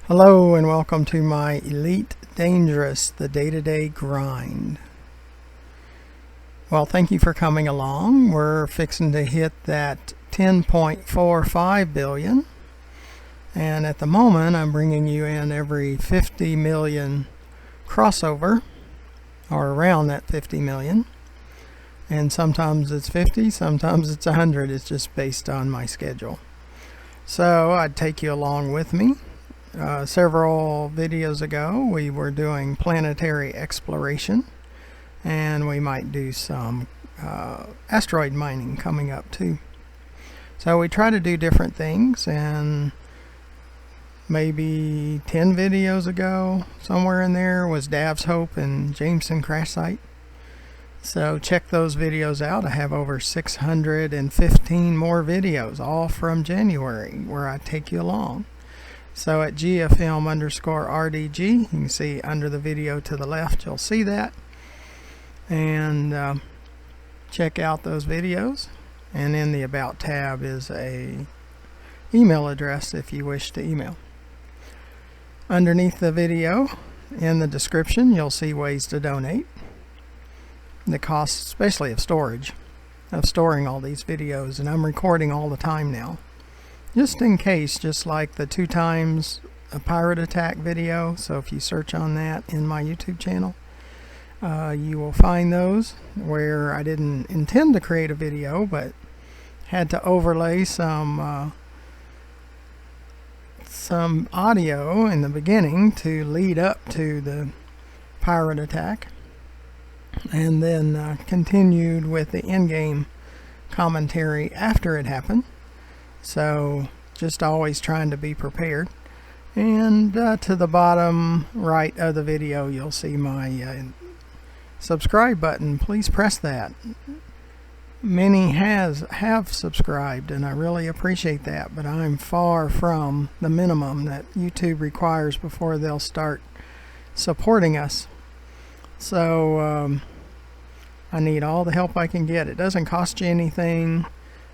Hello and welcome to my Elite Dangerous, the day-to-day grind. Well, thank you for coming along. We're fixing to hit that 10.45 billion. And at the moment, I'm bringing you in every 50 million crossover, or around that 50 million. And sometimes it's 50, sometimes it's 100. It's just based on my schedule. So I'd take you along with me. Several videos ago we were doing planetary exploration, and we might do some asteroid mining coming up too. So we try to do different things, and maybe 10 videos ago, somewhere in there, was Dav's Hope and Jameson crash site. So check those videos out. I have over 615 more videos, all from January, where I take you along. So at GFM_RDG, you can see under the video to the left, you'll see that. And check out those videos. And in the About tab is a email address if you wish to email. Underneath the video, in the description, you'll see ways to donate. The cost, especially of storage, of storing all these videos. And I'm recording all the time now, just in case, just like the 2 times a pirate attack video. So if you search on that in my YouTube channel, you will find those where I didn't intend to create a video, but had to overlay some audio in the beginning to lead up to the pirate attack, and then continued with the in-game commentary after it happened. So just always trying to be prepared. And to the bottom right of the video, you'll see my subscribe button. Please press that. Many have subscribed, and I really appreciate that, but I'm far from the minimum that YouTube requires before they'll start supporting us. So I need all the help I can get. It doesn't cost you anything.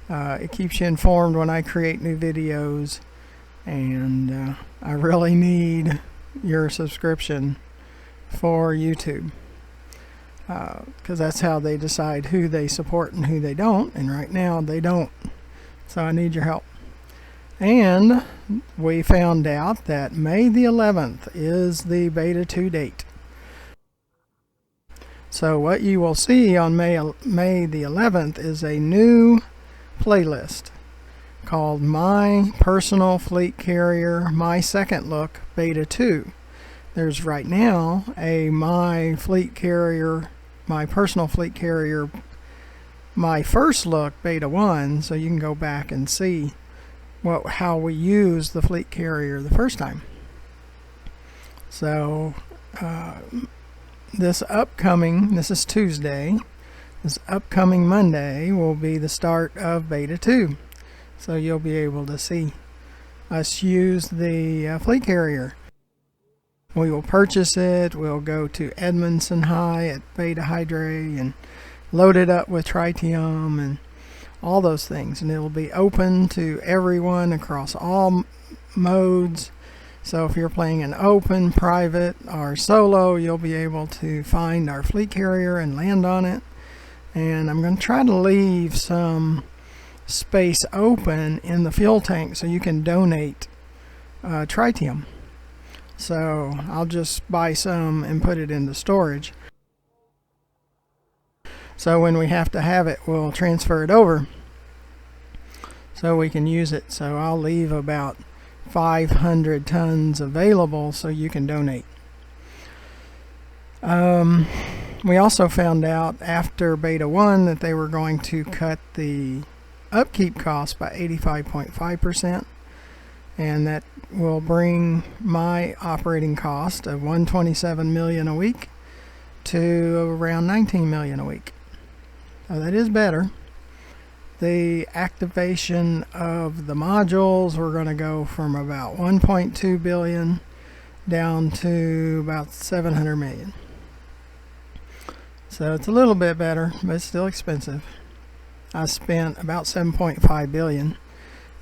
It keeps you informed when I create new videos, and I really need your subscription for YouTube, because that's how they decide who they support and who they don't, and right now they don't. So I need your help. And we found out that May the 11th is the beta 2 date. So what you will see on May the 11th is a new playlist called My Personal Fleet Carrier My Second Look Beta 2. There's right now a My Fleet Carrier, My Personal Fleet Carrier, My First Look Beta 1, so you can go back and see how we use the fleet carrier the first time. So this is Tuesday. This upcoming Monday will be the start of Beta 2. So you'll be able to see us use the fleet carrier. We will purchase it. We'll go to Edmondson High at Beta Hydra and load it up with tritium and all those things. And it will be open to everyone across all modes. So if you're playing an open, private, or solo, you'll be able to find our fleet carrier and land on it. And I'm going to try to leave some space open in the fuel tank so you can donate tritium. So I'll just buy some and put it into storage. So when we have to have it, we'll transfer it over so we can use it. So I'll leave about 500 tons available so you can donate. We also found out after Beta 1 that they were going to cut the upkeep cost by 85.5%, and that will bring my operating cost of $127 million a week to around $19 million a week. So that is better. The activation of the modules, we're going to go from about 1.2 billion down to about 700 million. So it's a little bit better, but it's still expensive. I spent about 7.5 billion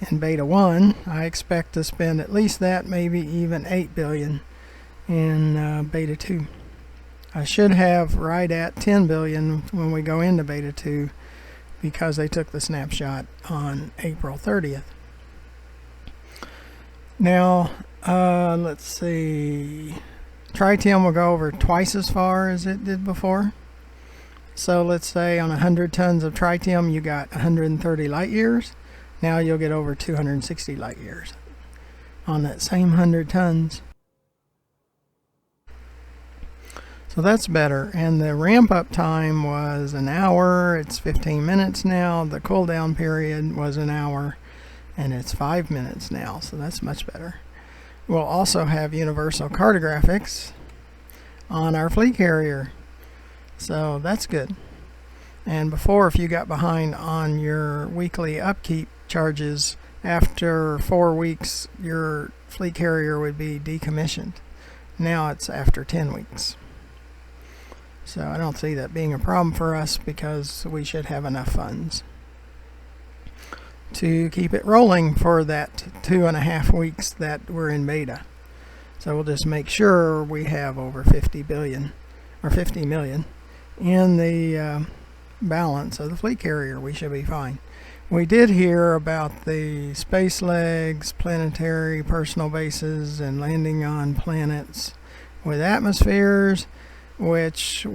in beta 1. I expect to spend at least that, maybe even 8 billion in beta 2. I should have right at 10 billion when we go into beta 2 because they took the snapshot on April 30th. Now, let's see. Tritium will go over twice as far as it did before. So let's say on 100 tons of tritium you got 130 light years. Now you'll get over 260 light years on that same 100 tons. So that's better. And the ramp up time was an hour. It's 15 minutes now. The cool down period was an hour, and it's 5 minutes now. So that's much better. We'll also have universal cartographics on our fleet carrier. So that's good. And before, if you got behind on your weekly upkeep charges, after 4 weeks your fleet carrier would be decommissioned. Now it's after 10 weeks. So I don't see that being a problem for us because we should have enough funds to keep it rolling for that 2.5 weeks that we're in beta. So we'll just make sure we have over 50 billion or 50 million in the balance of the fleet carrier. We should be fine. We did hear about the space legs, planetary personal bases, and landing on planets with atmospheres, which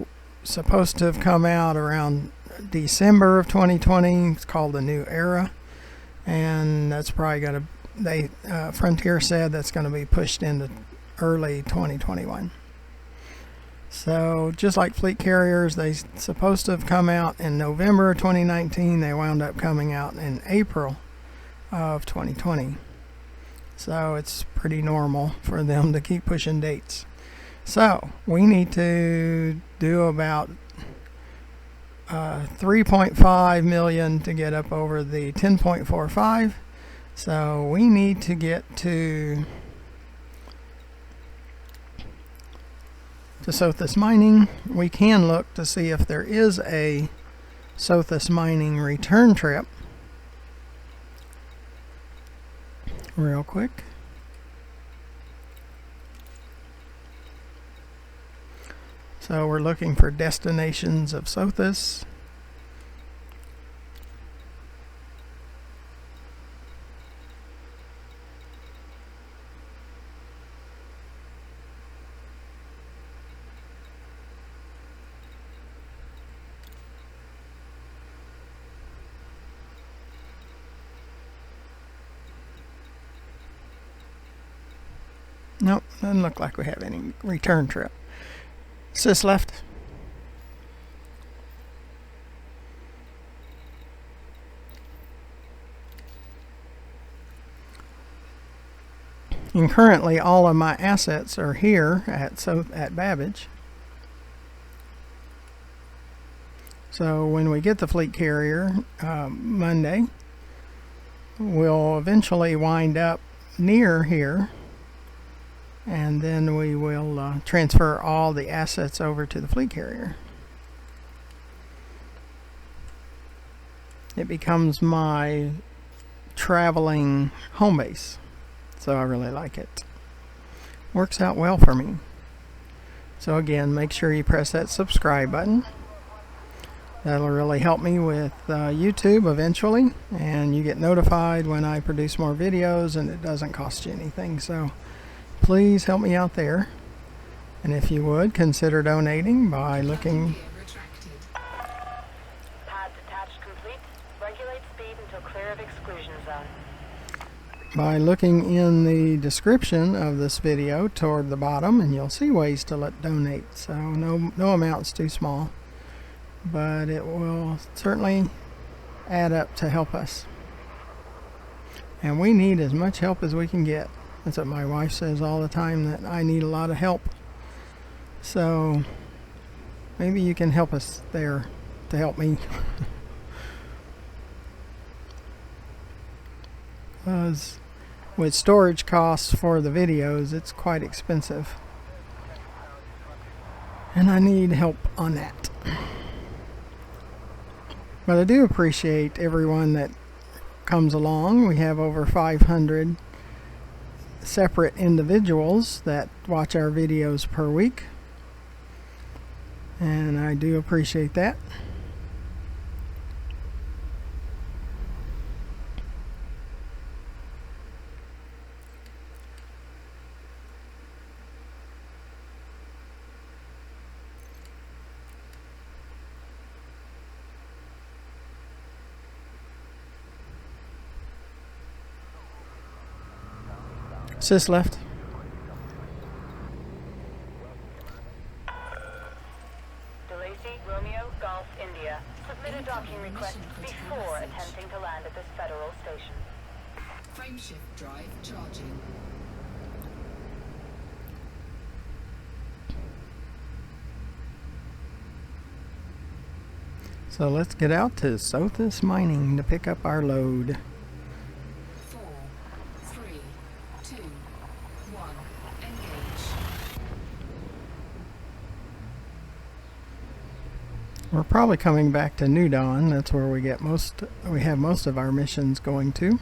supposed to have come out around December of 2020. It's called the New Era, and that's probably going to, Frontier said that's going to be pushed into early 2021. So just like fleet carriers, they supposed to have come out in November 2019. They wound up coming out in April of 2020. So it's pretty normal for them to keep pushing dates. So we need to do about 3.5 million to get up over the 10.45. So we need to get to Sothis mining. We can look to see if there is a Sothis mining return trip real quick. So we're looking for destinations of Sothis. Nope, doesn't look like we have any return trip. Sys left. And currently all of my assets are here at Babbage. So when we get the fleet carrier Monday, we'll eventually wind up near here, and then we will transfer all the assets over to the fleet carrier. It becomes my traveling home base, so I really like it. Works out well for me. So again, make sure you press that subscribe button. That'll really help me with YouTube eventually, and you get notified when I produce more videos, and it doesn't cost you anything. So please help me out there, and if you would, consider donating by looking. Pad detached complete. Regulate speed until clear of exclusion zone. By looking in the description of this video toward the bottom, and you'll see ways to donate. So no amount's too small, but it will certainly add up to help us. And we need as much help as we can get. That's what my wife says all the time, that I need a lot of help. So maybe you can help us there to help me. Because with storage costs for the videos, it's quite expensive. And I need help on that. But I do appreciate everyone that comes along. We have over 500 separate individuals that watch our videos per week, and I do appreciate that. Sis left. DeLacy, Romeo, Golf, India. Submit a docking request before attempting to land at this federal station. Frameshift drive charging. So let's get out to Sothis Mining to pick up our load. 4, 3, 2, 1. Engage. We're probably coming back to New Dawn. That's where we have most of our missions going to.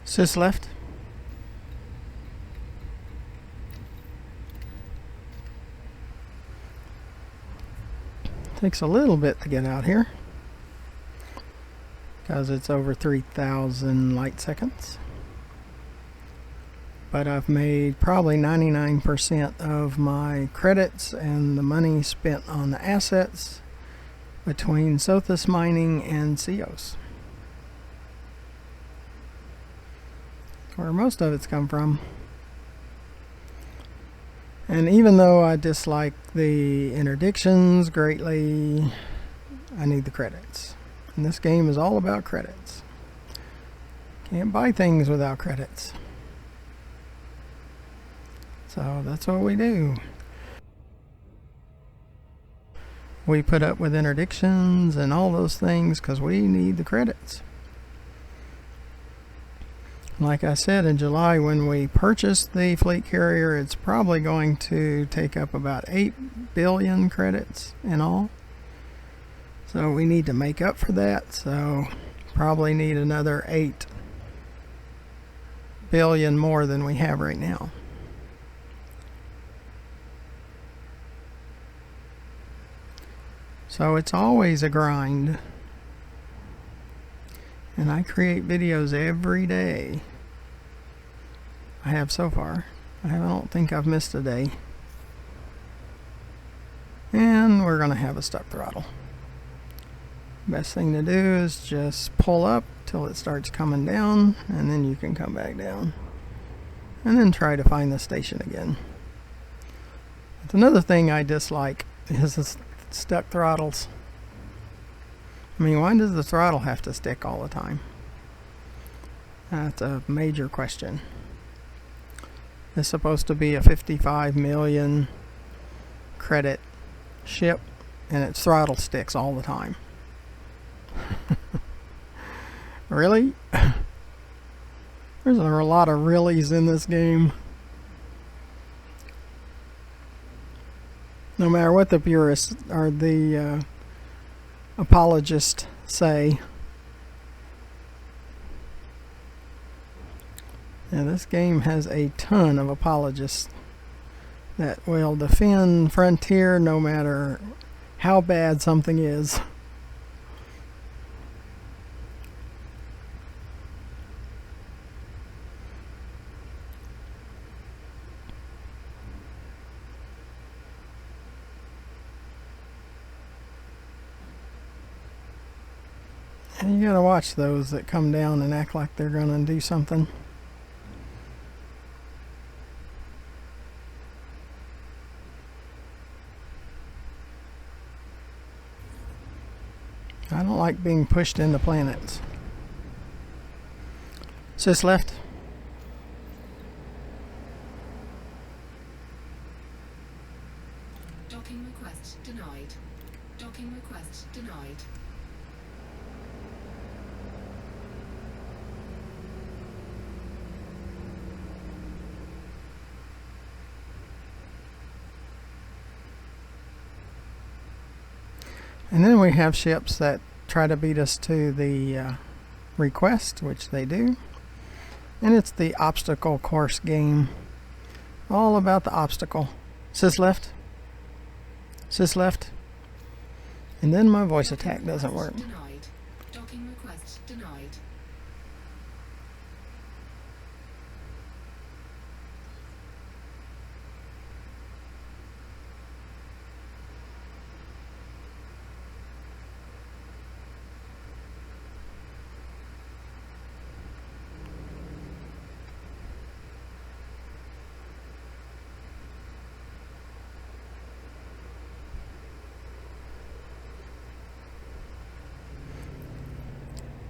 Sis left. Takes a little bit to get out here because it's over 3,000 light seconds. But I've made probably 99% of my credits and the money spent on the assets between Sothis Mining and Cios, where most of it's come from. And even though I dislike the interdictions greatly, I need the credits. And this game is all about credits. Can't buy things without credits. So that's what we do. We put up with interdictions and all those things because we need the credits. Like I said, in July when we purchased the fleet carrier, it's probably going to take up about 8 billion credits in all. So we need to make up for that. So probably need another 8 billion more than we have right now. So it's always a grind. And I create videos every day. I have so far. I don't think I've missed a day. And we're going to have a stuck throttle. Best thing to do is just pull up till it starts coming down, and then you can come back down. And then try to find the station again. That's another thing I dislike is the stuck throttles. I mean, why does the throttle have to stick all the time? That's a major question. It's supposed to be a 55 million credit ship, and its throttle sticks all the time. Really? There's a lot of reallys in this game. No matter what the purists or the apologists say. Now this game has a ton of apologists that will defend Frontier no matter how bad something is. And you gotta watch those that come down and act like they're gonna do something. I don't like being pushed into planets. Sis left. Docking request denied. Docking request denied. And then we have ships that try to beat us to the request, which they do. And it's the obstacle course game. All about the obstacle. Sys left. Sys left. And then my voice attack doesn't work. Denied. Docking request denied.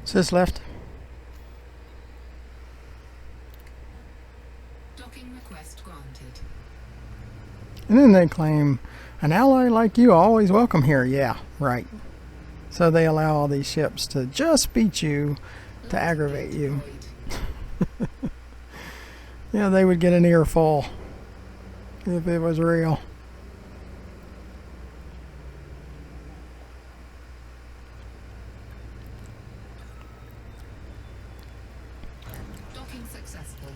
Sys left. Docking request granted. And then they claim, an ally like you always welcome here. Yeah, right. So they allow all these ships to just beat you, to aggravate you. Yeah, they would get an earful if it was real. Docking successful.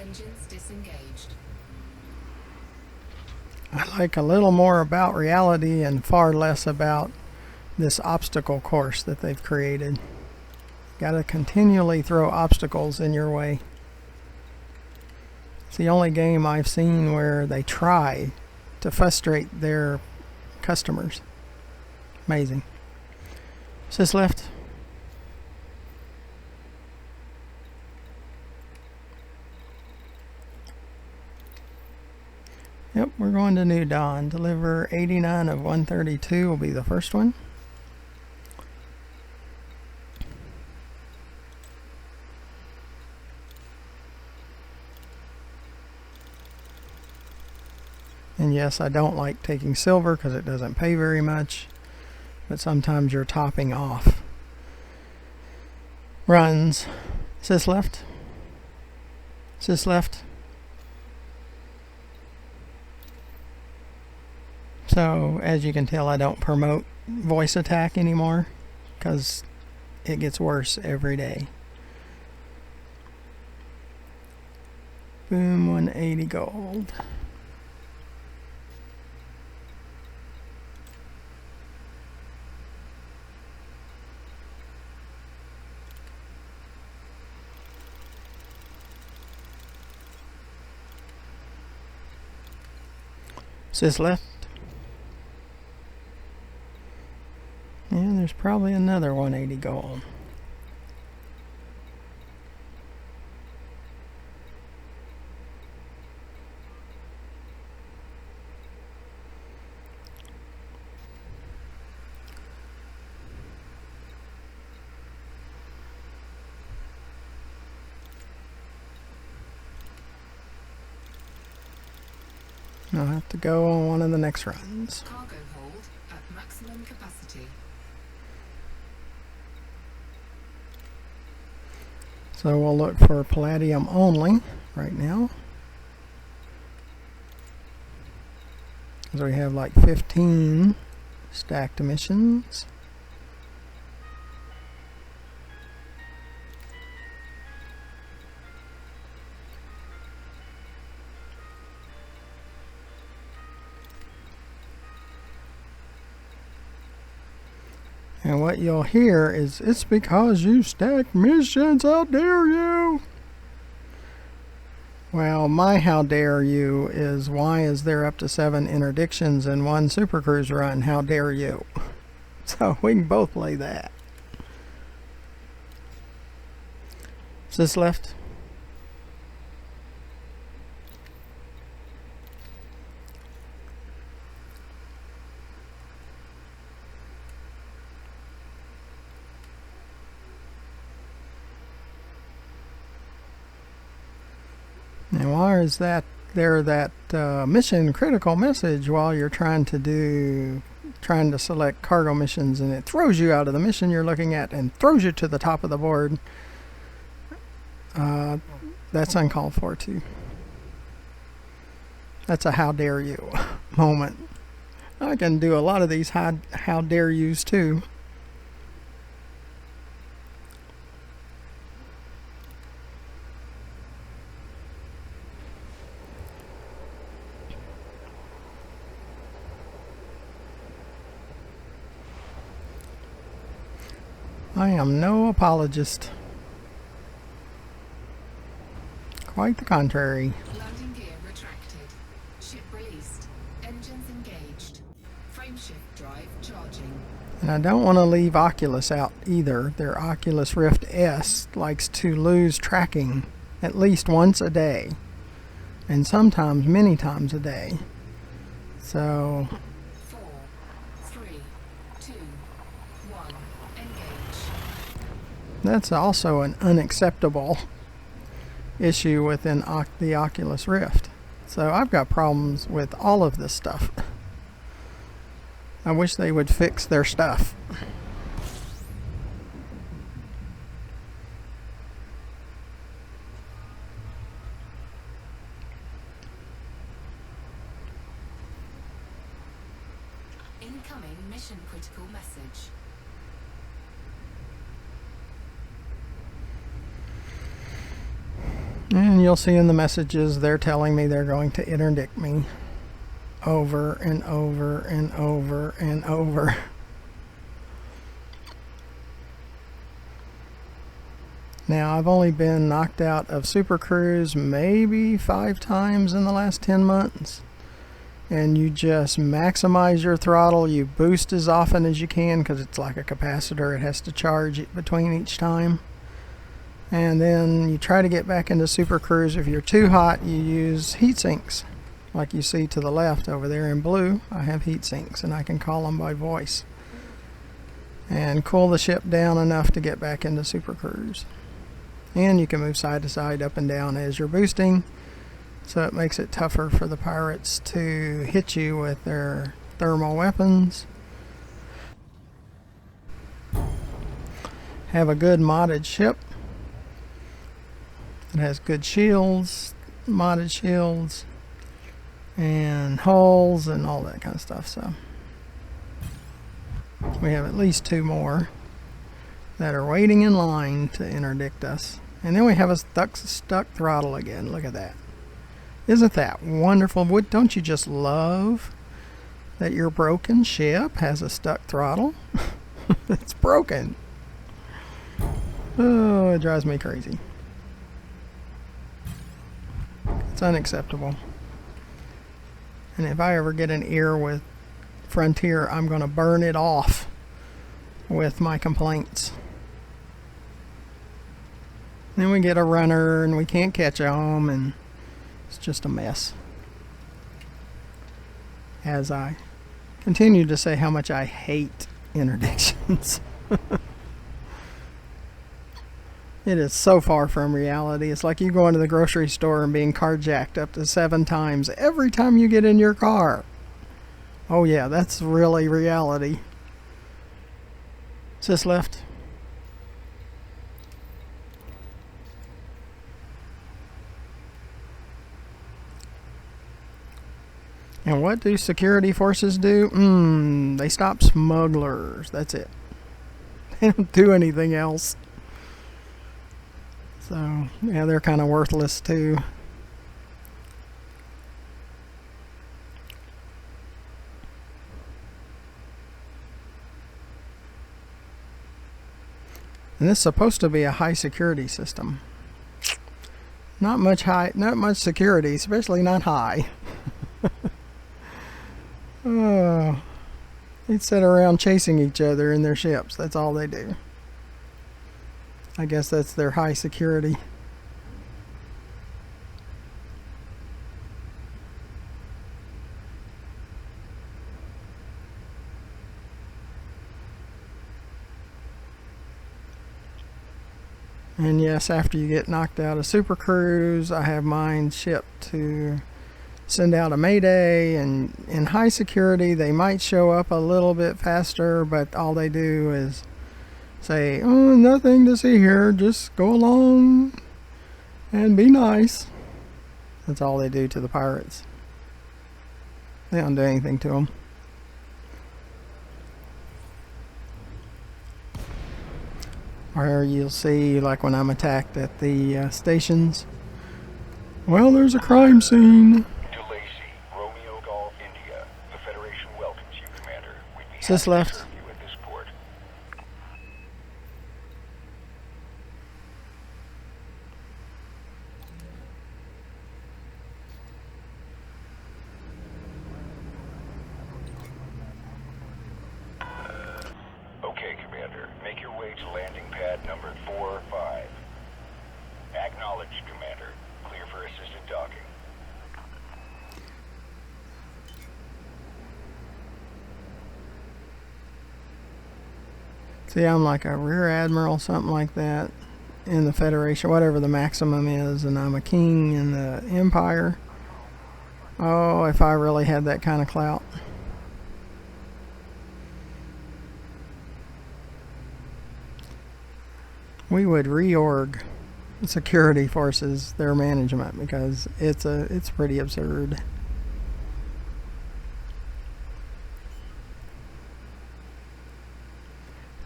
Engines disengaged. I like a little more about reality and far less about this obstacle course that they've created. Got to continually throw obstacles in your way. It's the only game I've seen where they try to frustrate their customers. Amazing. Sys left. Yep, we're going to New Dawn. Deliver 89 of 132 will be the first one. And yes, I don't like taking silver because it doesn't pay very much, but sometimes you're topping off. Runs. Sys left. Sys left. So, as you can tell, I don't promote voice attack anymore because it gets worse every day. Boom, 180 gold. Sys left. Yeah, there's probably another 180 gold. I'll have to go on one of the next runs. Cargo hold at maximum capacity. So we'll look for palladium only right now. Because we have like 15 stacked emissions. And what you'll hear is, it's because you stacked missions, how dare you? Well, my how dare you is, why is there up to 7 interdictions in one Super Cruise run? How dare you? So we can both play that. Is this left? Now why is that there that mission critical message while you're trying to select cargo missions, and it throws you out of the mission you're looking at and throws you to the top of the board. That's uncalled for too. That's a how dare you moment. I can do a lot of these how dare yous too. I am no apologist. Quite the contrary. Landing gear retracted. Ship released. Engines engaged. Frameshift drive charging. And I don't want to leave Oculus out either. Their Oculus Rift S likes to lose tracking at least once a day. And sometimes many times a day. So 4, 3, 2, 1. Engage. that's also an unacceptable issue within the Oculus Rift. So I've got problems with all of this stuff. I wish they would fix their stuff. Incoming mission critical message. And you'll see in the messages they're telling me they're going to interdict me over and over and over and over. Now, I've only been knocked out of Super Cruise maybe 5 times in the last 10 months. And you just maximize your throttle. You boost as often as you can because it's like a capacitor. It has to charge it between each time. And then you try to get back into Super Cruise. If you're too hot, you use heat sinks. Like you see to the left over there in blue, I have heat sinks and I can call them by voice. And cool the ship down enough to get back into Super Cruise. And you can move side to side, up and down as you're boosting. So it makes it tougher for the pirates to hit you with their thermal weapons. Have a good modded ship. It has good shields, modded shields, and hulls and all that kind of stuff. So we have at least 2 more that are waiting in line to interdict us. And then we have a stuck throttle again. Look at that. Isn't that wonderful? Don't you just love that your broken ship has a stuck throttle? It's broken. Oh, it drives me crazy. It's unacceptable. And if I ever get an ear with Frontier, I'm going to burn it off with my complaints. Then we get a runner and we can't catch them, and it's just a mess. As I continue to say how much I hate interdictions. It is so far from reality. It's like you going to the grocery store and being carjacked up to 7 times every time you get in your car. Oh yeah, that's really reality. Is this left? And what do security forces do? They stop smugglers. That's it. They don't do anything else. So, yeah, they're kind of worthless too. And this is supposed to be a high security system. Not much security, especially not high. Oh, they sit around chasing each other in their ships. That's all they do. I guess that's their high security. And yes, after you get knocked out of Super Cruise, I have mine shipped to send out a mayday, and in high security they might show up a little bit faster, but all they do is say, oh, nothing to see here, just go along and be nice. That's all they do to the pirates. They don't do anything to them. Or you'll see, like when I'm attacked at the stations, well, there's a crime scene. DeLacy, Romeo Golf, India. The Federation welcomes you, Commander. We'd be Sis happy left. to serve you at this port. Okay, Commander. Make your way to landing pad number 4-5. Acknowledged, Commander. Clear for assisted docking. See, I'm like a rear admiral, something like that, in the Federation, whatever the maximum is, and I'm a king in the Empire. Oh, if I really had that kind of clout. We would reorg security forces, their management, because it's pretty absurd.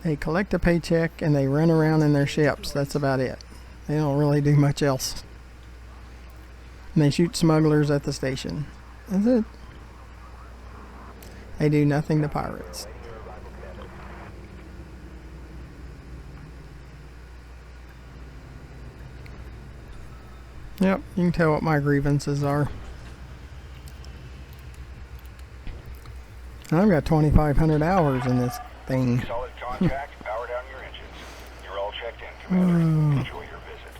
They collect a paycheck and they run around in their ships. That's about it. They don't really do much else. And they shoot smugglers at the station. That's it. They do nothing to pirates. Yep, you can tell what my grievances are. I've got 2,500 hours in this thing. Solid contact. Power down your engines. You're all checked in, Commander. Enjoy your visit.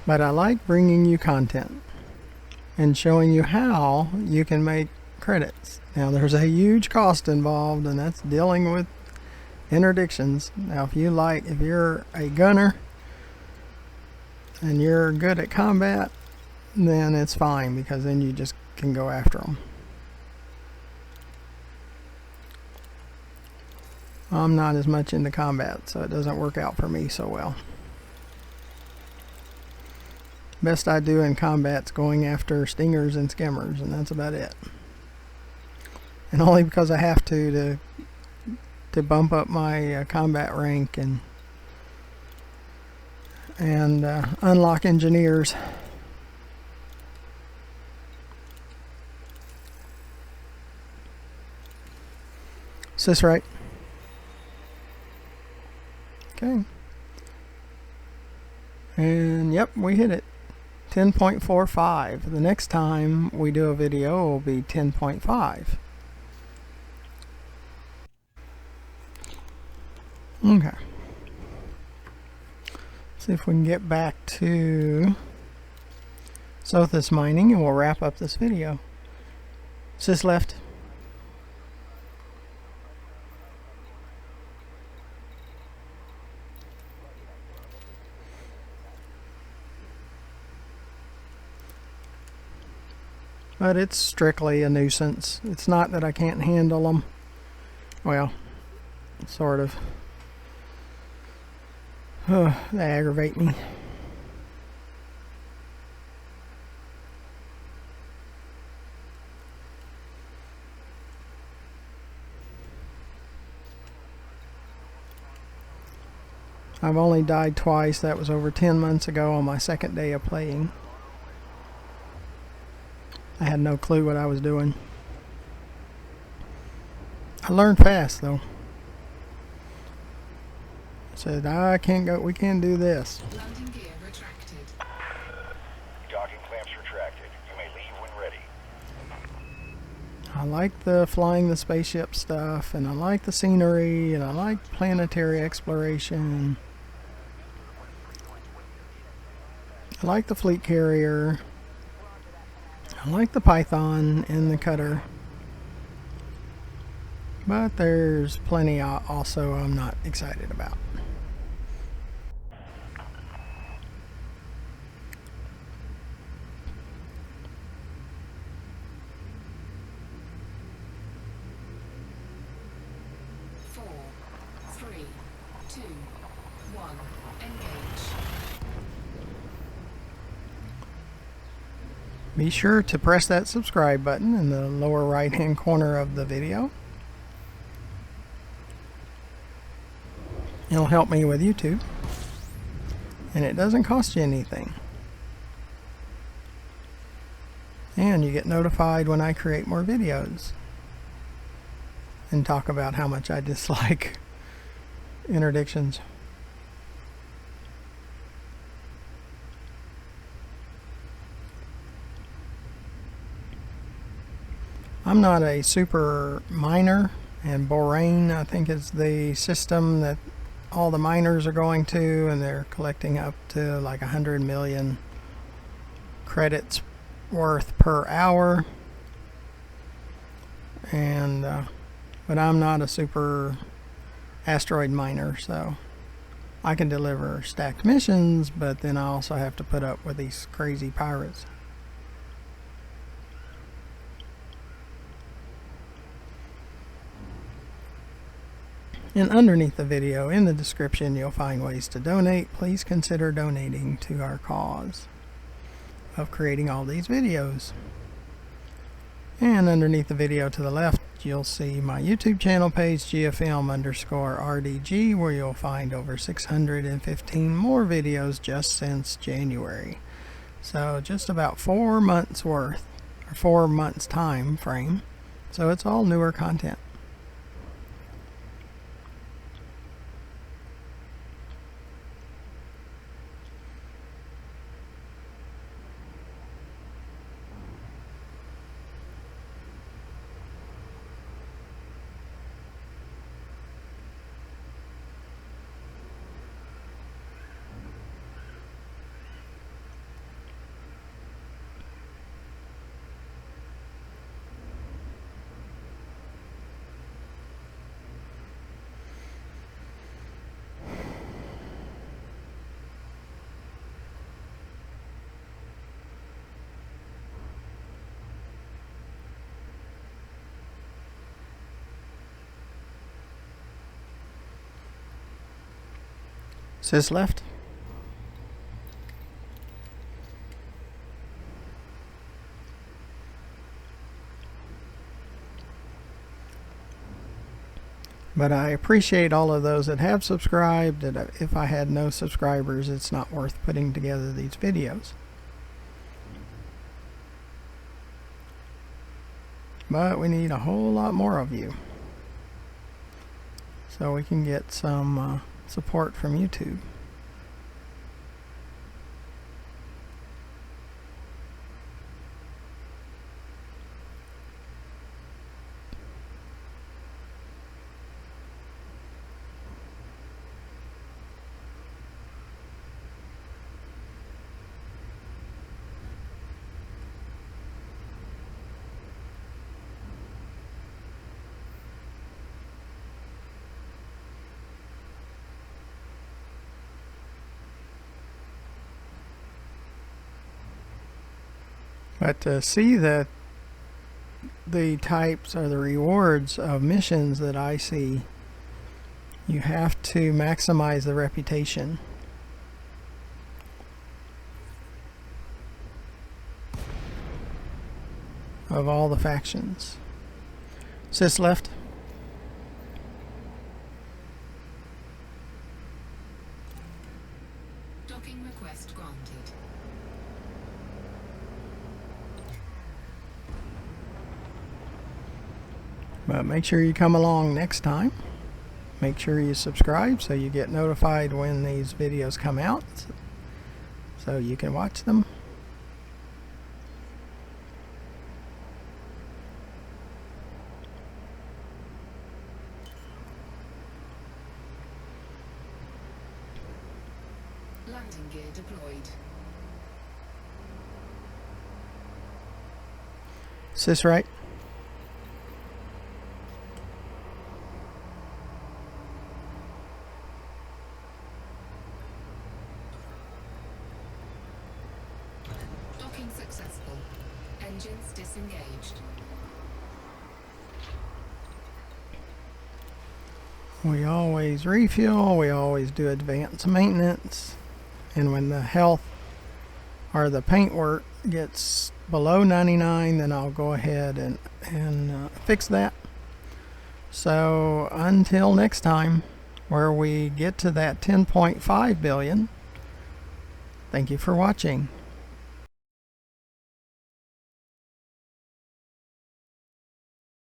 But I like bringing you content and showing you how you can make credits. Now there's a huge cost involved, and that's dealing with interdictions. Now if you're a gunner and you're good at combat, then it's fine, because then you just can go after them. I'm not as much into combat, so it doesn't work out for me so well. Best I do in combat's going after stingers and skimmers, and that's about it. And only because I have to bump up my combat rank and unlock engineers. Is this right? Okay. And yep, we hit it. 10.45. The next time we do a video will be 10.5. Okay. See if we can get back to Sothis mining, and we'll wrap up this video. Sis left. But it's strictly a nuisance. It's not that I can't handle them. Well, sort of. They aggravate me. I've only died twice. That was over 10 months ago on my second day of playing. I had no clue what I was doing. I learned fast though. I said, I can't go, we can't do this. Landing gear retracted. Docking clamps retracted. You may leave when ready. I like the flying the spaceship stuff, and I like the scenery, and I like planetary exploration. I like the fleet carrier. I like the Python and the cutter. But there's plenty also I'm not excited about. 2, 1, engage. Be sure to press that subscribe button in the lower right hand corner of the video. It'll help me with YouTube, and it doesn't cost you anything. And you get notified when I create more videos and talk about how much I dislike interdictions. I'm not a super miner, and Borain, I think, is the system that all the miners are going to, and they're collecting up to like 100 million credits worth per hour. And but I'm not a super asteroid miner, so I can deliver stacked missions, but then I also have to put up with these crazy pirates. And underneath the video, in the description, you'll find ways to donate. Please consider donating to our cause of creating all these videos. And underneath the video to the left, you'll see my YouTube channel page, GFM_RDG, where you'll find over 615 more videos just since January. So just about 4 months worth, or 4 months time frame. So it's all newer content. Sis left. But I appreciate all of those that have subscribed. And if I had no subscribers, it's not worth putting together these videos. But we need a whole lot more of you, so we can get some support from YouTube. But to see that the types or the rewards of missions that I see, you have to maximize the reputation. Of all the factions. Sis left. Docking request granted. But make sure you come along next time. Make sure you subscribe so you get notified when these videos come out, so you can watch them. Landing gear deployed. Sis right. Docking successful. Engines disengaged. We always refuel, we always do advanced maintenance, and when the health or the paintwork gets below 99, then I'll go ahead and fix that. So until next time, where we get to that 10.5 billion, thank you for watching.